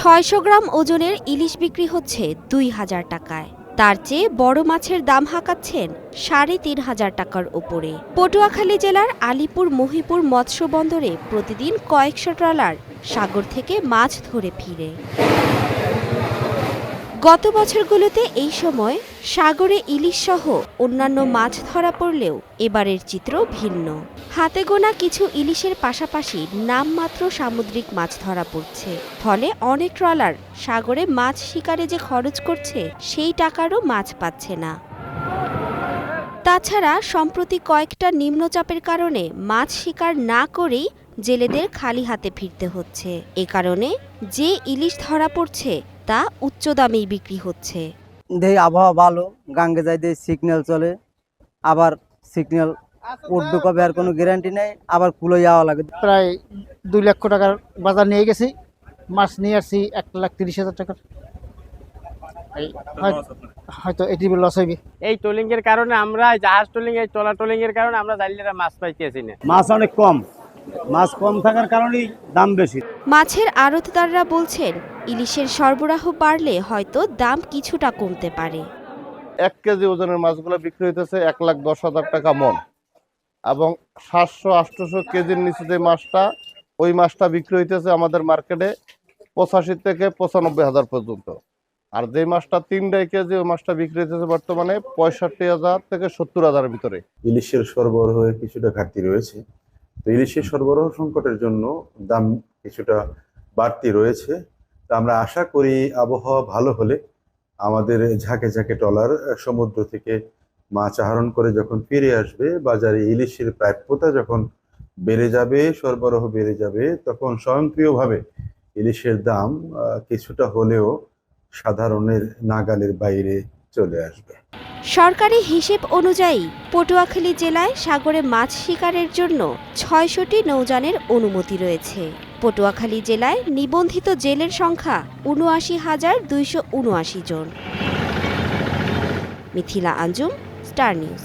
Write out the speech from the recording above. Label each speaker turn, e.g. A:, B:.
A: ৬০০ গ্রাম ওজনের ইলিশ বিক্রি হচ্ছে ২,০০০ টাকায়। তার চেয়ে বড় মাছের দাম হাঁকাচ্ছেন ৩,৫০০ টাকার ওপরে। পটুয়াখালী জেলার আলীপুর মহিপুর মৎস্য বন্দরে প্রতিদিন কয়েকশো ট্রলার সাগর থেকে মাছ ধরে ফিরে। গত বছরগুলোতে এই সময় সাগরে ইলিশ সহ অন্যান্য মাছ ধরা পড়লেও এবারের চিত্র ভিন্ন। হাতে গোনা কিছু ইলিশের পাশাপাশি নামমাত্র সামুদ্রিক মাছ ধরা পড়ছে। ফলে অনেক ট্রলার সাগরে মাছ শিকারে যে খরচ করছে সেই টাকারও মাছ পাচ্ছে না। তাছাড়া সম্প্রতি কয়েকটা নিম্নচাপের কারণে মাছ শিকার না করেই জেলেদের খালি হাতে ফিরতে হচ্ছে। এ কারণে যে ইলিশ ধরা পড়ছে তা উচ্চ দামেই বিক্রি হচ্ছে।
B: দেই আবহাওয়া ভালো, গাঙ্গে যাই দিয়ে সিগন্যাল চলে, আবার সিগন্যাল উঠবে কবে আর কোনো গ্যারান্টি নেই, আবার কুলো যাওয়া লাগে।
C: প্রায় 2 লক্ষ টাকার বাজার নিয়ে গেছি, মাছ নিয়ে আসছি 1,30,000 টাকার। হয়তো এটি লস হইবে।
D: এই ট্রলিং এর কারণে আমরা জাহাজ ট্রলিং এই ট্রলার ট্রলিং এর কারণে আমরা জাইলেরা মাছ পাইতেছি না।
E: মাছ অনেক কম, মাছ কম থাকার কারণেই দাম বেশি।
A: মাছের আড়তদাররা বলছেন ইলিশের সরবরাহ বাড়লে হয়তো দাম কিছুটা কমতে পারে।
F: 1 কেজি ওজনের মাছগুলো বিক্রি হইতেছে 1,10,000 টাকা মন, এবং 700-800 কেজির নিচে যে মাছটা, ওই মাছটা বিক্রি হইতেছে আমাদের মার্কেটে 85 থেকে 95,000 পর্যন্ত। আর যে মাছটা 3.5 কেজি, ওই মাছটা বিক্রি হইতেছে বর্তমানে 65,000 থেকে 70,000 এর ভিতরে।
G: ইলিশের সরবরাহে কিছুটা ঘাটতি রয়েছে, তো ইলিশের সরবরাহ সংকটের জন্য দাম কিছুটা বাড়তি রয়েছে। তা আমরা আশা করি আবহাওয়া ভালো হলে আমাদের ঝাঁকে ঝাঁকে ট্রলার সমুদ্র থেকে মাছ আহরণ করে যখন ফিরে আসবে, বাজারে ইলিশের প্রাপ্যতা যখন বেড়ে যাবে, সরবরাহ বেড়ে যাবে, তখন স্বয়ংক্রিয়ভাবে ইলিশের দাম কিছুটা হলেও সাধারণের নাগালের বাইরে চলে আসবে।
A: সরকারি হিসেব অনুযায়ী পটুয়াখালী জেলায় সাগরে মাছ শিকারের জন্য ৬০০টি নৌযানের অনুমতি রয়েছে। পটুয়াখালী জেলায় নিবন্ধিত জেলের সংখ্যা ৭৯,২৭৯ জন। Mithila Anjum, Star news.